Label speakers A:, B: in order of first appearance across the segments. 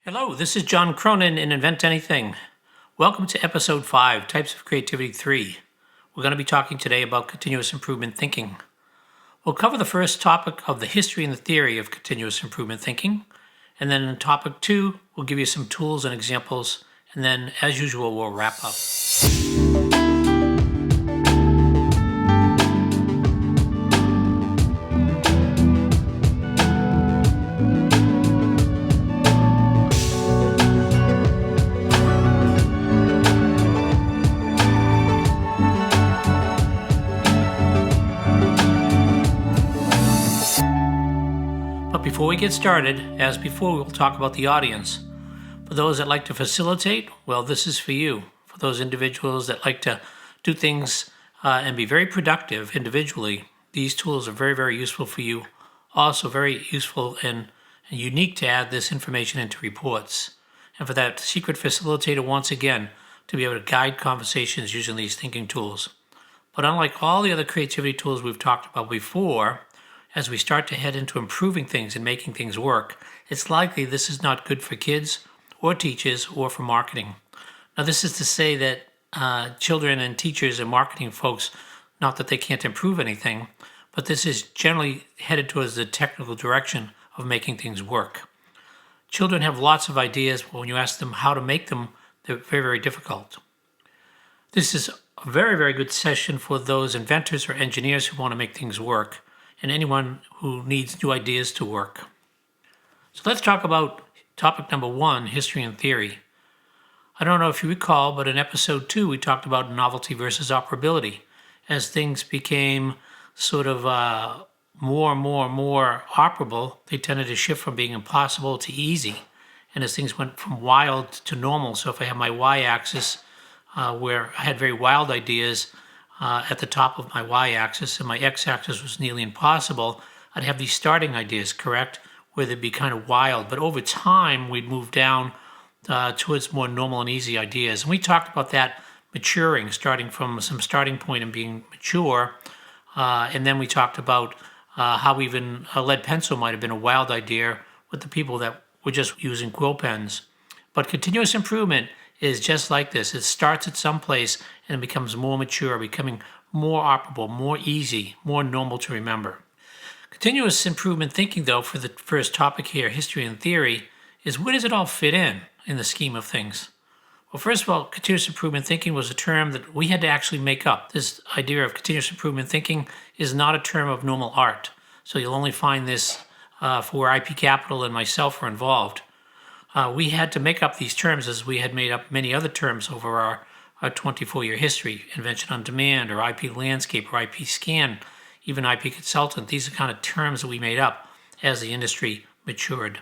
A: Hello, this is John Cronin in Invent Anything. Welcome to Episode 5, Types of Creativity 3. We're going to be talking today about continuous improvement thinking. We'll cover the first topic of the history and the theory of continuous improvement thinking. And then in topic 2, we'll give you some tools and examples. And then, as usual, we'll wrap up. Before we get started, as before, we'll talk about the audience. For those that like to facilitate, well, this is for you. For those individuals that like to do things and be very productive individually, these tools are very, very useful for you. Also very useful and unique to add this information into reports. And for that secret facilitator, once again, to be able to guide conversations using these thinking tools. But unlike all the other creativity tools we've talked about before, as we start to head into improving things and making things work, it's likely this is not good for kids or teachers or for marketing. Now, this is to say that children and teachers and marketing folks, not that they can't improve anything, but this is generally headed towards the technical direction of making things work. Children have lots of ideas, but when you ask them how to make them, they're very, very difficult. This is a very, very good session for those inventors or engineers who want to make things work, and anyone who needs new ideas to work. So let's talk about topic number 1, history and theory. I don't know if you recall, but in episode 2, we talked about novelty versus operability. As things became sort of more and more operable, they tended to shift from being impossible to easy. And as things went from wild to normal, so if I have my y-axis where I had very wild ideas, at the top of my y-axis, and my x-axis was nearly impossible, I'd have these starting ideas, correct, where they'd be kind of wild. But over time, we'd move down towards more normal and easy ideas. And we talked about that maturing, starting from some starting point and being mature. And then we talked about how even a lead pencil might have been a wild idea with the people that were just using quill pens. But continuous improvement is just like this. It starts at some place and it becomes more mature, becoming more operable, more easy, more normal to remember. Continuous improvement thinking, though, for the first topic here, history and theory, is where does it all fit in the scheme of things? Well, first of all, continuous improvement thinking was a term that we had to actually make up. This idea of continuous improvement thinking is not a term of normal art. So you'll only find this for where IP Capital and myself were involved. We had to make up these terms as we had made up many other terms over our 24-year history, invention on demand, or IP landscape, or IP scan, even IP consultant. These are kind of terms that we made up as the industry matured.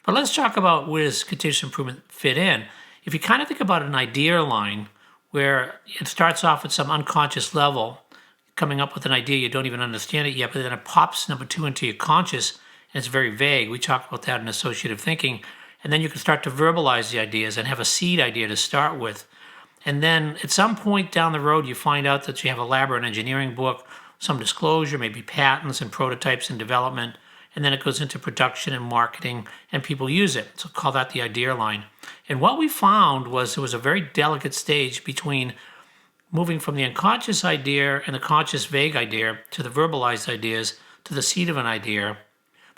A: But let's talk about where does continuous improvement fit in. If you kind of think about an idea line where it starts off at some unconscious level, coming up with an idea, you don't even understand it yet, but then it pops number 2 into your conscious, and it's very vague. We talk about that in associative thinking. And then you can start to verbalize the ideas and have a seed idea to start with. And then at some point down the road, you find out that you have a lab or an engineering book, some disclosure, maybe patents and prototypes and development. And then it goes into production and marketing, and people use it. So call that the idea line. And what we found was there was a very delicate stage between moving from the unconscious idea and the conscious vague idea to the verbalized ideas to the seed of an idea.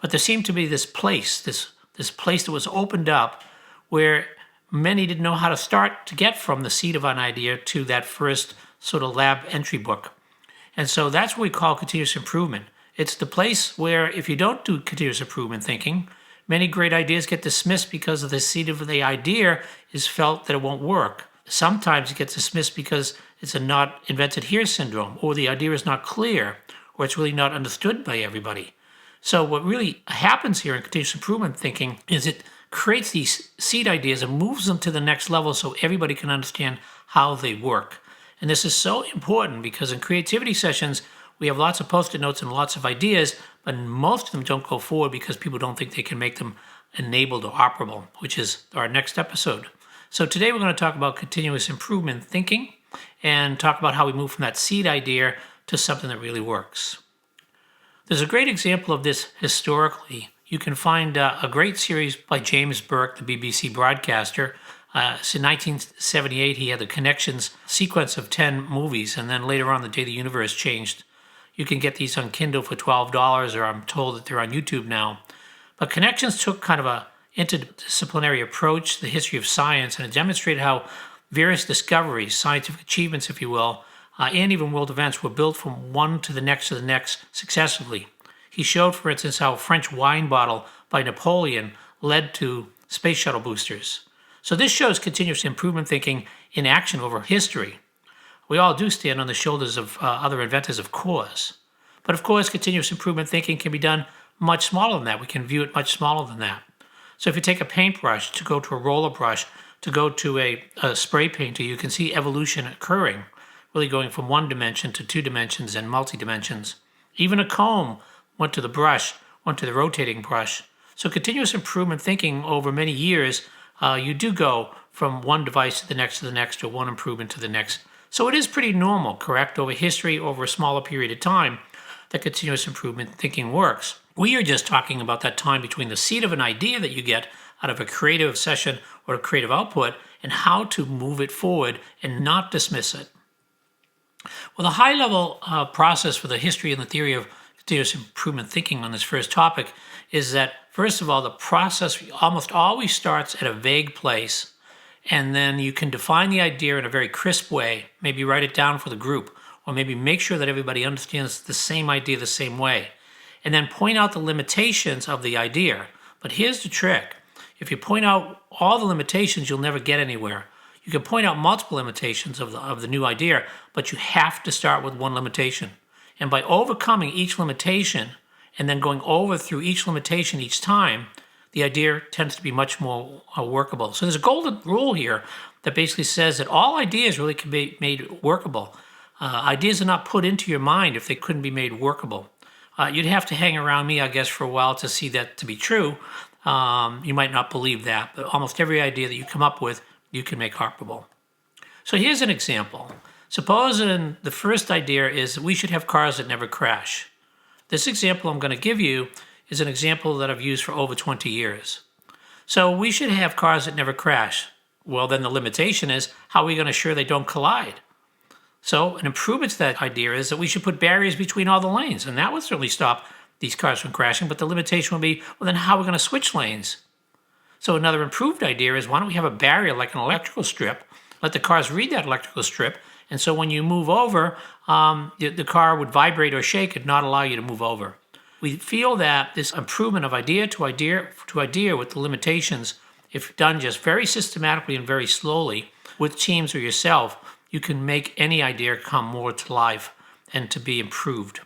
A: But there seemed to be this place, this place that was opened up where many didn't know how to start to get from the seed of an idea to that first sort of lab entry book. And so that's what we call continuous improvement. It's the place where if you don't do continuous improvement thinking, many great ideas get dismissed because of the seed of the idea is felt that it won't work. Sometimes it gets dismissed because it's a not invented here syndrome, or the idea is not clear, or it's really not understood by everybody. So what really happens here in continuous improvement thinking is it creates these seed ideas and moves them to the next level so everybody can understand how they work. And this is so important because in creativity sessions, we have lots of post-it notes and lots of ideas, but most of them don't go forward because people don't think they can make them enabled or operable, which is our next episode. So today we're going to talk about continuous improvement thinking and talk about how we move from that seed idea to something that really works. There's a great example of this historically you can find a great series by James Burke, the BBC broadcaster. So in 1978, he had the Connections sequence of 10 movies, and then later on, the day the universe changed. You can get these on Kindle for $12, or I'm told that they're on YouTube now. But Connections took kind of a interdisciplinary approach to the history of science, and it demonstrated how various discoveries, scientific achievements, if you will, and even world events were built from one to the next successively. He showed, for instance, how a French wine bottle by Napoleon led to space shuttle boosters. So this shows continuous improvement thinking in action over history. We all do stand on the shoulders of other inventors, of course. But of course, continuous improvement thinking can be done much smaller than that. We can view it much smaller than that. So if you take a paintbrush to go to a roller brush, to go to a spray painter, you can see evolution occurring, really going from one dimension to two dimensions and multi-dimensions. Even a comb went to the brush, went to the rotating brush. So continuous improvement thinking over many years, you do go from one device to the next, or one improvement to the next. So it is pretty normal, correct, over history, over a smaller period of time, that continuous improvement thinking works. We are just talking about that time between the seed of an idea that you get out of a creative session or a creative output and how to move it forward and not dismiss it. Well, the high-level process for the history and the theory of continuous improvement thinking on this first topic is that, first of all, the process almost always starts at a vague place, and then you can define the idea in a very crisp way, maybe write it down for the group, or maybe make sure that everybody understands the same idea the same way, and then point out the limitations of the idea. But here's the trick. If you point out all the limitations, you'll never get anywhere. You can point out multiple limitations of the new idea, but you have to start with one limitation. And by overcoming each limitation and then going over through each limitation each time, the idea tends to be much more workable. So there's a golden rule here that basically says that all ideas really can be made workable. Ideas are not put into your mind if they couldn't be made workable. You'd have to hang around me, I guess, for a while to see that to be true. You might not believe that, but almost every idea that you come up with, you can make workable. So here's an example. Suppose the first idea is that we should have cars that never crash. This example I'm going to give you is an example that I've used for over 20 years. So we should have cars that never crash. Well, then the limitation is, how are we going to ensure they don't collide? So an improvement to that idea is that we should put barriers between all the lanes, and that would certainly stop these cars from crashing, but the limitation would be, well, then how are we going to switch lanes? So another improved idea is, why don't we have a barrier like an electrical strip, let the cars read that electrical strip, and so when you move over, the car would vibrate or shake and not allow you to move over. We feel that this improvement of idea to idea with the limitations, if done just very systematically and very slowly with teams or yourself, you can make any idea come more to life and to be improved.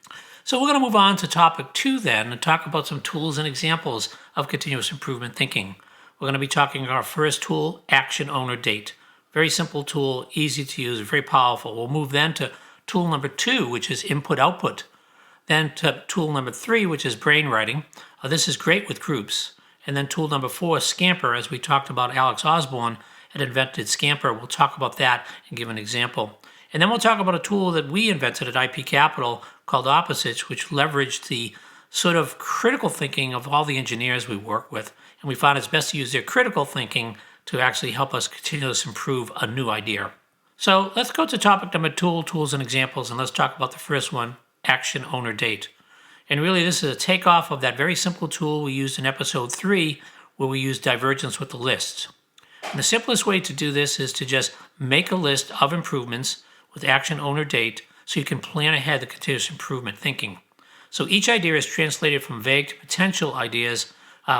A: So we're going to move on to topic 2 then and talk about some tools and examples of continuous improvement thinking. We're going to be talking about our first tool, action owner date. Very simple tool, easy to use, very powerful. We'll move then to tool number 2, which is input output. Then to tool number 3, which is brainwriting. This is great with groups. And then tool number 4, Scamper, as we talked about. Alex Osborne had invented Scamper. We'll talk about that and give an example. And then we'll talk about a tool that we invented at IP Capital called Opposites, which leveraged the sort of critical thinking of all the engineers we work with. And we found it's best to use their critical thinking to actually help us continuously improve a new idea. So let's go to topic number 2, tools and examples, and let's talk about the first one, action owner date. And really this is a takeoff of that very simple tool we used in episode 3, where we used divergence with the lists. And the simplest way to do this is to just make a list of improvements with action owner date so you can plan ahead the continuous improvement thinking. So each idea is translated from vague to potential ideas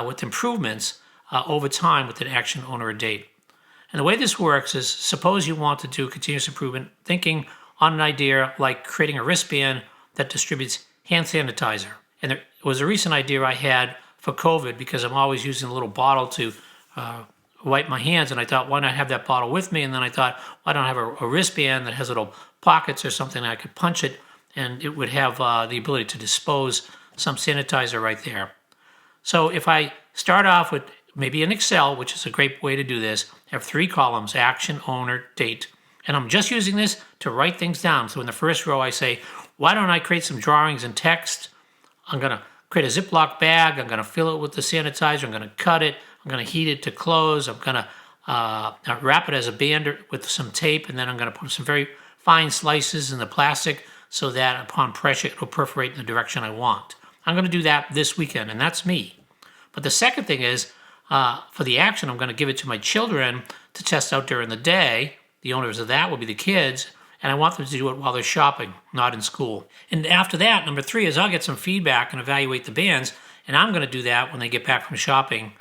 A: with improvements over time with an action owner date. And the way this works is, suppose you want to do continuous improvement thinking on an idea like creating a wristband that distributes hand sanitizer. And there was a recent idea I had for COVID because I'm always using a little bottle to wipe my hands, and I thought, why not have that bottle with me? And then I thought, why don't I have a wristband that has little pockets or something that I could punch it, and it would have the ability to dispose some sanitizer right there. So if I start off with maybe an Excel, which is a great way to do this, have 3 columns, action, owner, date, and I'm just using this to write things down. So in the first row I say, why don't I create some drawings and text? I'm going to create a Ziploc bag. I'm going to fill it with the sanitizer. I'm going to cut it. I'm going to heat it to close. I'm going to wrap it as a band with some tape, and then I'm going to put some very fine slices in the plastic so that upon pressure it will perforate in the direction I want. I'm going to do that this weekend, and that's me. But the second thing is, for the action, I'm going to give it to my children to test out during the day. The owners of that will be the kids, and I want them to do it while they're shopping, not in school. And after that, number 3 is I'll get some feedback and evaluate the bands, and I'm going to do that when they get back from shopping.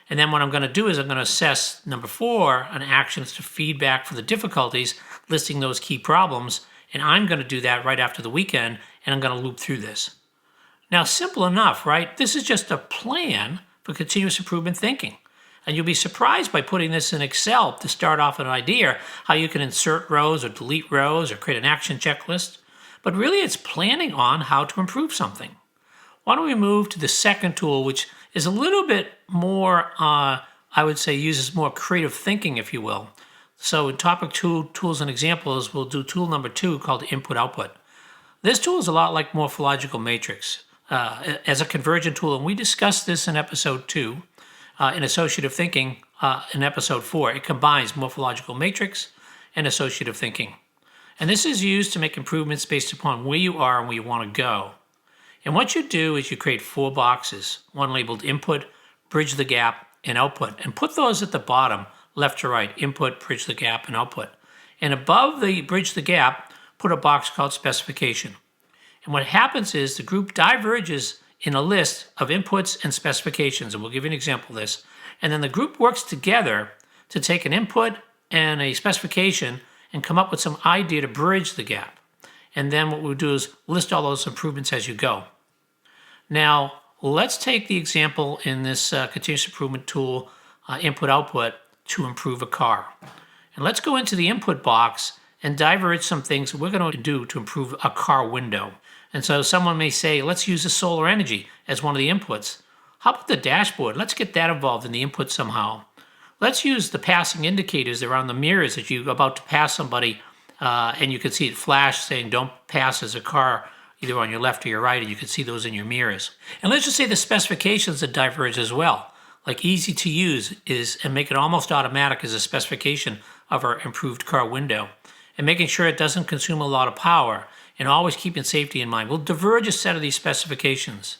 A: And then what I'm going to do is I'm going to assess, number 4, an action to feedback for the difficulties, listing those key problems, and I'm going to do that right after the weekend, and I'm going to loop through this. Now, simple enough, right? This is just a plan for continuous improvement thinking. And you'll be surprised by putting this in Excel to start off an idea, how you can insert rows or delete rows or create an action checklist. But really, it's planning on how to improve something. Why don't we move to the second tool, which is a little bit more, I would say, uses more creative thinking, if you will. So in topic 2, tools and examples, we'll do tool number 2 called input-output. This tool is a lot like morphological matrix as a convergent tool, and we discussed this in episode 2. In associative thinking, in episode 4, it combines morphological matrix and associative thinking. And this is used to make improvements based upon where you are and where you want to go. And what you do is you create 4 boxes, one labeled input, bridge the gap, and output, and put those at the bottom, left to right, input, bridge the gap, and output. And above the bridge the gap, put a box called specification. And what happens is the group diverges in a list of inputs and specifications, and we'll give you an example of this. And then the group works together to take an input and a specification and come up with some idea to bridge the gap. And then what we'll do is list all those improvements as you go. Now, let's take the example in this continuous improvement tool, input-output, to improve a car. And let's go into the input box and diverge some things that we're going to do to improve a car window. And so someone may say, let's use the solar energy as one of the inputs. How about the dashboard? Let's get that involved in the input somehow. Let's use the passing indicators that are on the mirrors that you're about to pass somebody, and you can see it flash saying don't pass as a car either on your left or your right, and you can see those in your mirrors. And let's just say the specifications that diverge as well. Like easy to use is, and make it almost automatic is a specification of our improved car window. And making sure it doesn't consume a lot of power, and always keeping safety in mind. We'll diverge a set of these specifications.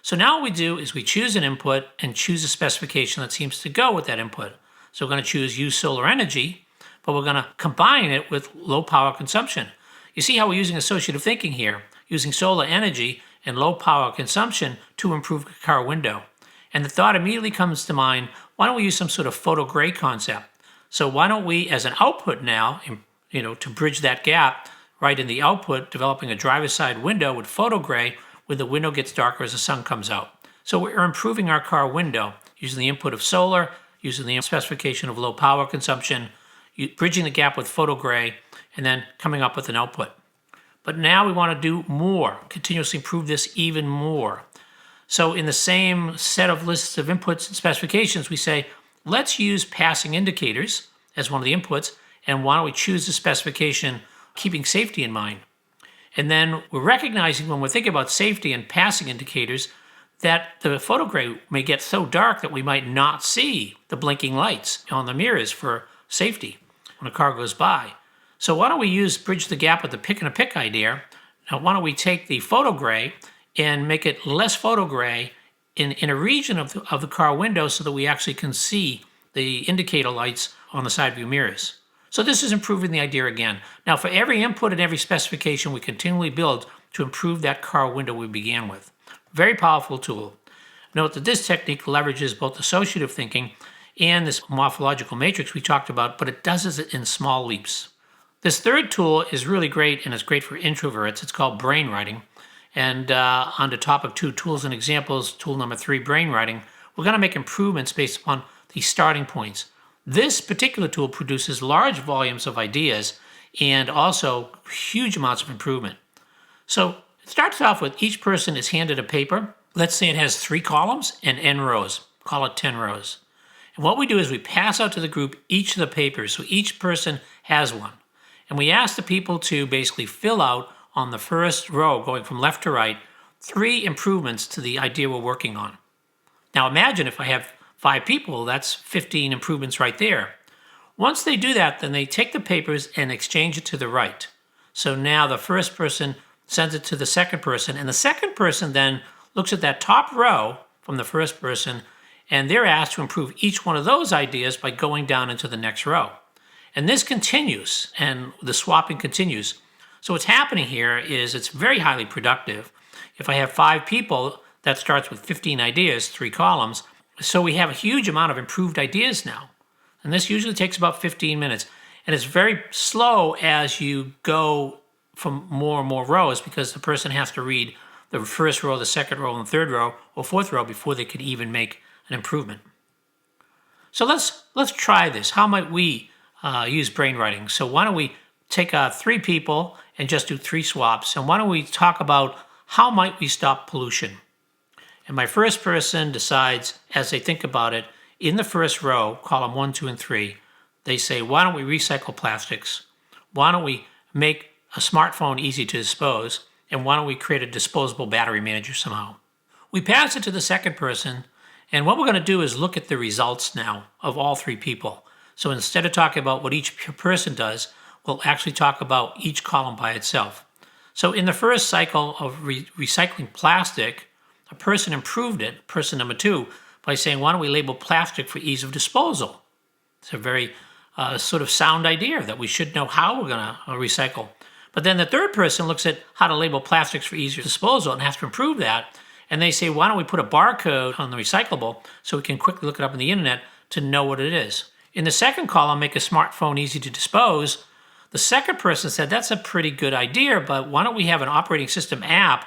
A: So now what we do is we choose an input and choose a specification that seems to go with that input. So we're going to choose use solar energy, but we're going to combine it with low power consumption. You see how we're using associative thinking here, using solar energy and low power consumption to improve the car window. And the thought immediately comes to mind, why don't we use some sort of photo gray concept? So why don't we, as an output now, to bridge that gap, right in the output, developing a driver's side window with photo gray where the window gets darker as the sun comes out. So we're improving our car window using the input of solar, using the specification of low power consumption, bridging the gap with photo gray, and then coming up with an output. But now we want to do more, continuously improve this even more. So in the same set of lists of inputs and specifications, we say, let's use passing indicators as one of the inputs, and why don't we choose the specification keeping safety in mind. And then we're recognizing when we're thinking about safety and passing indicators that the photo gray may get so dark that we might not see the blinking lights on the mirrors for safety when a car goes by. So why don't we use bridge the gap with the pick and a pick idea. Now why don't we take the photo gray and make it less photo gray in a region of the car window so that we actually can see the indicator lights on the side view mirrors. So this is improving the idea again. Now for every input and every specification, we continually build to improve that car window we began with. Very powerful tool. Note that this technique leverages both associative thinking and this morphological matrix we talked about, but it does it in small leaps. This third tool is really great, and it's great for introverts. It's called brain writing. And under topic 2, tools and examples, tool number 3, brain writing, we're going to make improvements based upon these starting points. This particular tool produces large volumes of ideas and also huge amounts of improvement. So it starts off with each person is handed a paper. Let's say it has 3 columns and n rows. Call it 10 rows. And what we do is we pass out to the group each of the papers, so each person has one. And we ask the people to basically fill out on the first row, going from left to right, 3 improvements to the idea we're working on. Now imagine if I have 5 people, that's 15 improvements right there. Once they do that, then they take the papers and exchange it to the right. So now the first person sends it to the second person, and the second person then looks at that top row from the first person, and they're asked to improve each one of those ideas by going down into the next row. And this continues, and the swapping continues. So what's happening here is it's very highly productive. If I have 5 people, that starts with 15 ideas, 3 columns. So we have a huge amount of improved ideas now. And this usually takes about 15 minutes. And it's very slow as you go from more and more rows because the person has to read the first row, the second row, and the third row, or fourth row before they can even make an improvement. So let's try this. How might we use brainwriting? So why don't we take 3 people and just do 3 swaps, and why don't we talk about how might we stop pollution? And my first person decides, as they think about it, in the first row, column 1, 2, and 3, they say, why don't we recycle plastics? Why don't we make a smartphone easy to dispose? And why don't we create a disposable battery manager somehow? We pass it to the second person, and what we're going to do is look at the results now of all 3 people. So instead of talking about what each person does, we'll actually talk about each column by itself. So in the first cycle of recycling plastic, a person improved it, person number 2, by saying, why don't we label plastic for ease of disposal? It's a very sort of sound idea that we should know how we're going to recycle. But then the third person looks at how to label plastics for easier disposal and has to improve that. And they say, why don't we put a barcode on the recyclable so we can quickly look it up on the internet to know what it is? In the second column, make a smartphone easy to dispose. The second person said, that's a pretty good idea, but why don't we have an operating system app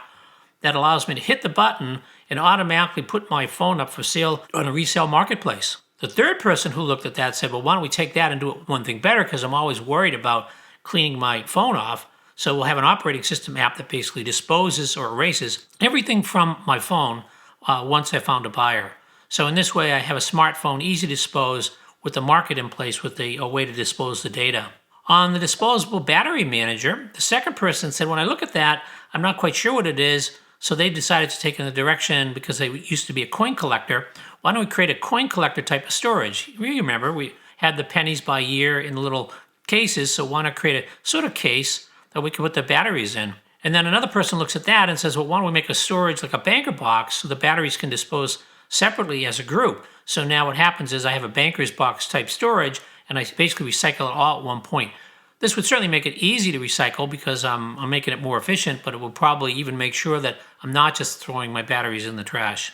A: that allows me to hit the button and automatically put my phone up for sale on a resale marketplace? The third person who looked at that said, well, why don't we take that and do it one thing better, because I'm always worried about cleaning my phone off. So we'll have an operating system app that basically disposes or erases everything from my phone once I found a buyer. So in this way, I have a smartphone easy to dispose with the market in place with a way to dispose the data. On the disposable battery manager, the second person said, when I look at that, I'm not quite sure what it is. So they decided to take in the direction, because they used to be a coin collector, why don't we create a coin collector type of storage? You remember, we had the pennies by year in little cases, so why not create a sort of case that we can put the batteries in? And then another person looks at that and says, well, why don't we make a storage like a banker box so the batteries can dispose separately as a group? So now what happens is I have a banker's box type storage, and I basically recycle it all at one point. This would certainly make it easy to recycle because I'm making it more efficient, but it will probably even make sure that I'm not just throwing my batteries in the trash.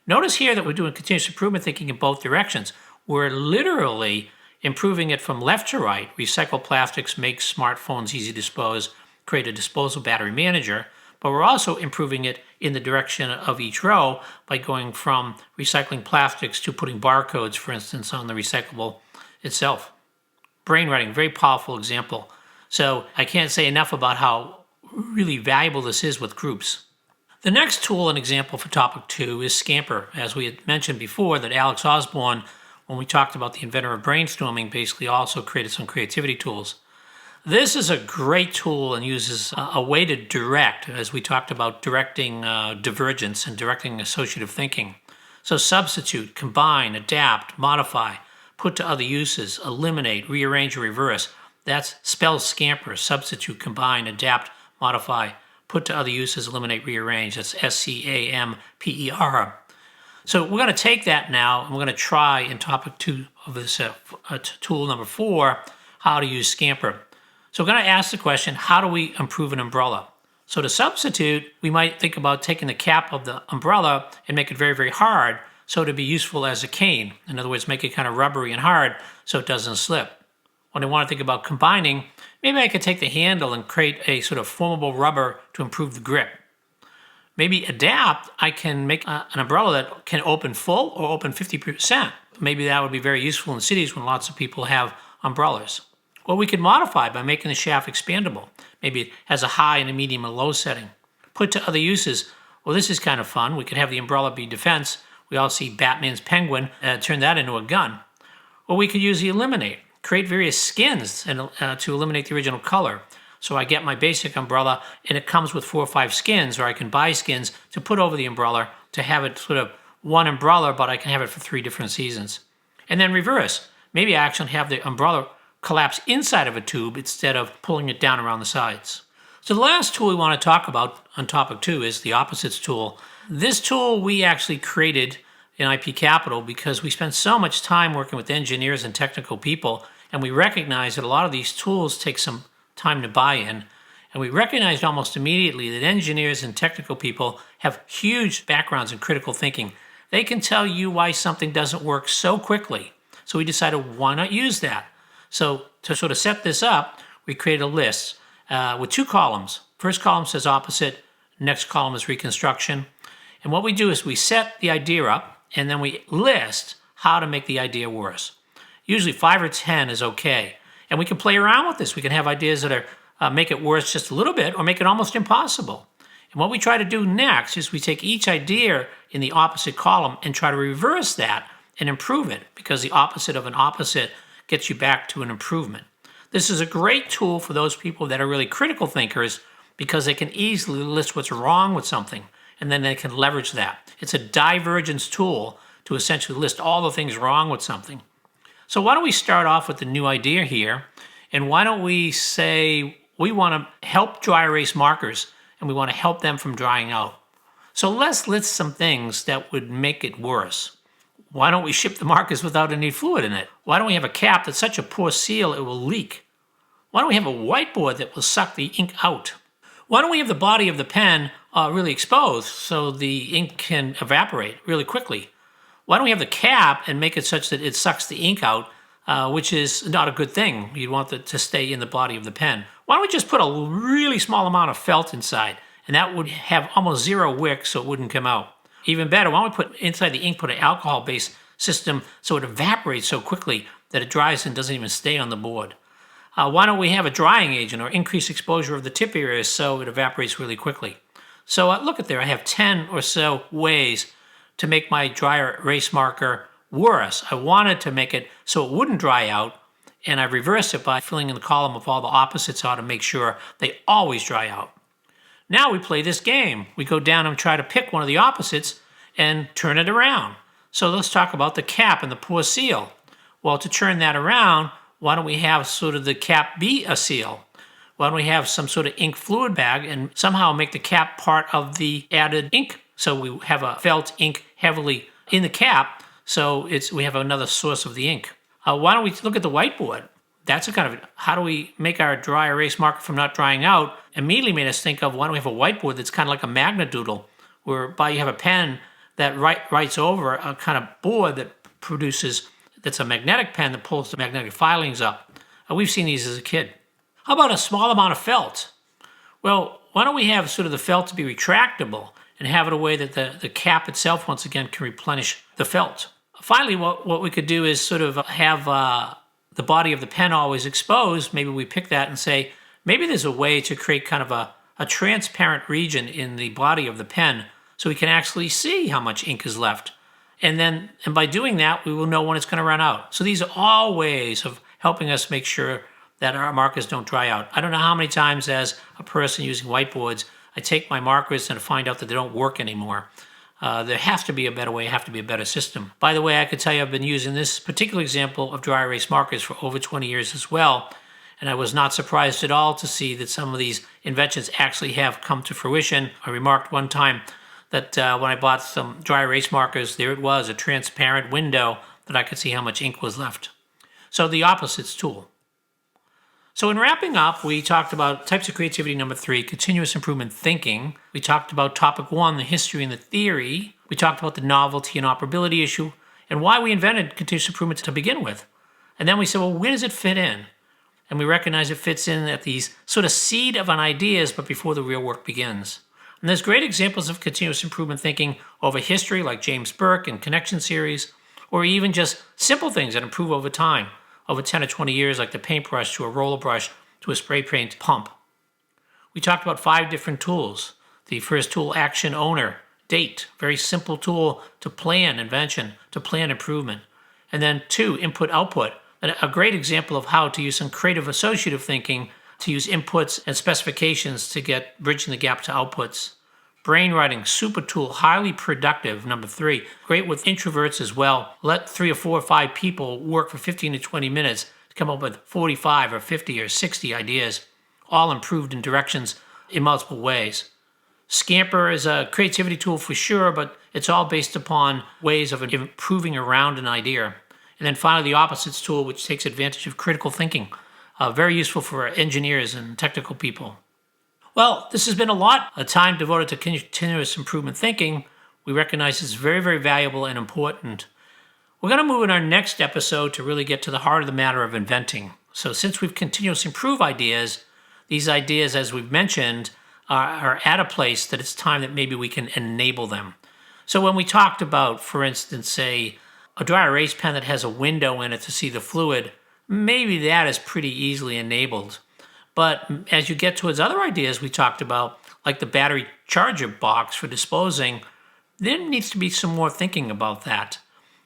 A: Notice here that we're doing continuous improvement thinking in both directions. We're literally improving it from left to right. Recycle plastics, make smartphones easy to dispose, create a disposable battery manager, but we're also improving it in the direction of each row by going from recycling plastics to putting barcodes, for instance, on the recyclable itself. Brainwriting, very powerful example. So I can't say enough about how really valuable this is with groups. The next tool and example for topic 2 is Scamper. As we had mentioned before, that Alex Osborne, when we talked about the inventor of brainstorming, basically also created some creativity tools. This is a great tool and uses a way to direct, as we talked about directing divergence and directing associative thinking. So substitute, combine, adapt, modify, put to other uses, eliminate, rearrange, or reverse. That spells Scamper: substitute, combine, adapt, modify, put to other uses, eliminate, rearrange. That's S.C.A.M.P.E.R. So we're going to take that now, and we're going to try in topic 2 of this tool number 4, how to use Scamper. So we're going to ask the question, how do we improve an umbrella? So to substitute, we might think about taking the cap of the umbrella and make it very, very hard, so to be useful as a cane. In other words, make it kind of rubbery and hard so it doesn't slip. When I want to think about combining, maybe I could take the handle and create a sort of formable rubber to improve the grip. Maybe adapt, I can make an umbrella that can open full or open 50%. Maybe that would be very useful in cities when lots of people have umbrellas. Or we could modify by making the shaft expandable. Maybe it has a high and a medium and low setting. Put to other uses, well, this is kind of fun. We could have the umbrella be defense. We all see Batman's penguin, turn that into a gun. Or we could use the eliminate, create various skins and, to eliminate the original color. So I get my basic umbrella and it comes with 4 or 5 skins, or I can buy skins to put over the umbrella to have it sort of one umbrella, but I can have it for 3 different seasons. And then reverse. Maybe I actually have the umbrella collapse inside of a tube instead of pulling it down around the sides. So the last tool we want to talk about on topic 2 is the opposites tool. This tool we actually created in IP Capital because we spent so much time working with engineers and technical people, and we recognized that a lot of these tools take some time to buy in. And we recognized almost immediately that engineers and technical people have huge backgrounds in critical thinking. They can tell you why something doesn't work so quickly. So we decided, why not use that? So to sort of set this up, we created a list with 2 columns. First column says opposite, next column is reconstruction. And what we do is we set the idea up, and then we list how to make the idea worse. Usually 5 or 10 is okay. And we can play around with this. We can have ideas that are make it worse just a little bit or make it almost impossible. And what we try to do next is we take each idea in the opposite column and try to reverse that and improve it, because the opposite of an opposite gets you back to an improvement. This is a great tool for those people that are really critical thinkers because they can easily list what's wrong with something, and then they can leverage that. It's a divergence tool to essentially list all the things wrong with something. So why don't we start off with the new idea here, and why don't we say we want to help dry erase markers and we want to help them from drying out. So let's list some things that would make it worse. Why don't we ship the markers without any fluid in it? Why don't we have a cap that's such a poor seal it will leak? Why don't we have a whiteboard that will suck the ink out? Why don't we have the body of the pen really exposed so the ink can evaporate really quickly? Why don't we have the cap and make it such that it sucks the ink out, which is not a good thing. You'd want it to stay in the body of the pen. Why don't we just put a really small amount of felt inside, and that would have almost 0 wick so it wouldn't come out. Even better, why don't we put inside the ink, put an alcohol-based system so it evaporates so quickly that it dries and doesn't even stay on the board. Why don't we have a drying agent or increase exposure of the tip areas so it evaporates really quickly? So look at there, I have 10 or so ways to make my dry erase marker worse. I wanted to make it so it wouldn't dry out, and I reversed it by filling in the column of all the opposites out to make sure they always dry out. Now we play this game. We go down and try to pick one of the opposites and turn it around. So let's talk about the cap and the poor seal. Well, to turn that around, why don't we have sort of the cap be a seal? Why don't we have some sort of ink fluid bag and somehow make the cap part of the added ink? So we have a felt ink heavily in the cap, so we have another source of the ink. Why don't we look at the whiteboard? That's a kind of, how do we make our dry erase marker from not drying out? Immediately made us think of, why don't we have a whiteboard that's kind of like a magnet doodle, whereby you have a pen that writes over a kind of board that produces, that's a magnetic pen that pulls the magnetic filings up. We've seen these as a kid. How about a small amount of felt? Well, why don't we have sort of the felt to be retractable and have it a way that the cap itself, once again, can replenish the felt. Finally, what we could do is sort of have the body of the pen always exposed. Maybe we pick that and say, maybe there's a way to create kind of a transparent region in the body of the pen so we can actually see how much ink is left. And by doing that, we will know when it's going to run out. So these are all ways of helping us make sure that our markers don't dry out. I don't know how many times as a person using whiteboards, I take my markers and find out that they don't work anymore. There has to be a better way, have to be a better system. By the way, I could tell you I've been using this particular example of dry erase markers for over 20 years as well, and I was not surprised at all to see that some of these inventions actually have come to fruition. I remarked one time that when I bought some dry erase markers, there it was, a transparent window that I could see how much ink was left. So the opposites tool. So in wrapping up, we talked about types of creativity number 3, continuous improvement thinking. We talked about topic 1, the history and the theory. We talked about the novelty and operability issue and why we invented continuous improvement to begin with. And then we said, well, where does it fit in? And we recognize it fits in at these sort of seed of an ideas, but before the real work begins. And there's great examples of continuous improvement thinking over history, like James Burke and Connection series, or even just simple things that improve over time, over 10 or 20 years, like the paintbrush to a roller brush to a spray paint pump. We talked about 5 different tools. The first tool, action owner, date, very simple tool to plan invention, to plan improvement. And then 2, input output, a great example of how to use some creative associative thinking to use inputs and specifications to get bridging the gap to outputs. Brainwriting, super tool, highly productive. Number 3, great with introverts as well. Let 3 or 4 or 5 people work for 15 to 20 minutes to come up with 45 or 50 or 60 ideas, all improved in directions in multiple ways. Scamper is a creativity tool for sure, but it's all based upon ways of improving around an idea. And then finally, the opposites tool, which takes advantage of critical thinking. Very useful for engineers and technical people. Well, this has been a lot of time devoted to continuous improvement thinking. We recognize it's very, very valuable and important. We're going to move in our next episode to really get to the heart of the matter of inventing. So since we've continuously improved ideas, these ideas, as we've mentioned, are at a place that it's time that maybe we can enable them. So when we talked about, for instance, say, a dry erase pen that has a window in it to see the fluid, maybe that is pretty easily enabled. But as you get towards other ideas we talked about, like the battery charger box for disposing, there needs to be some more thinking about that.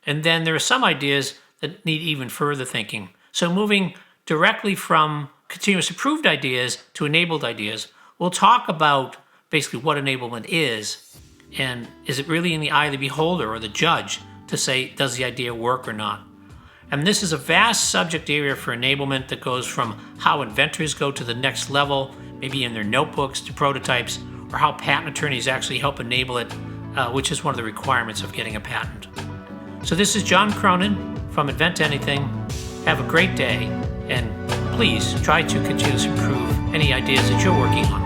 A: And then there are some ideas that need even further thinking. So moving directly from continuous improved ideas to enabled ideas, we'll talk about basically what enablement is, and is it really in the eye of the beholder or the judge to say, does the idea work or not? And this is a vast subject area for enablement that goes from how inventors go to the next level, maybe in their notebooks, to prototypes, or how patent attorneys actually help enable it, which is one of the requirements of getting a patent. So this is John Cronin from Invent Anything. Have a great day, and please try to continuously improve any ideas that you're working on.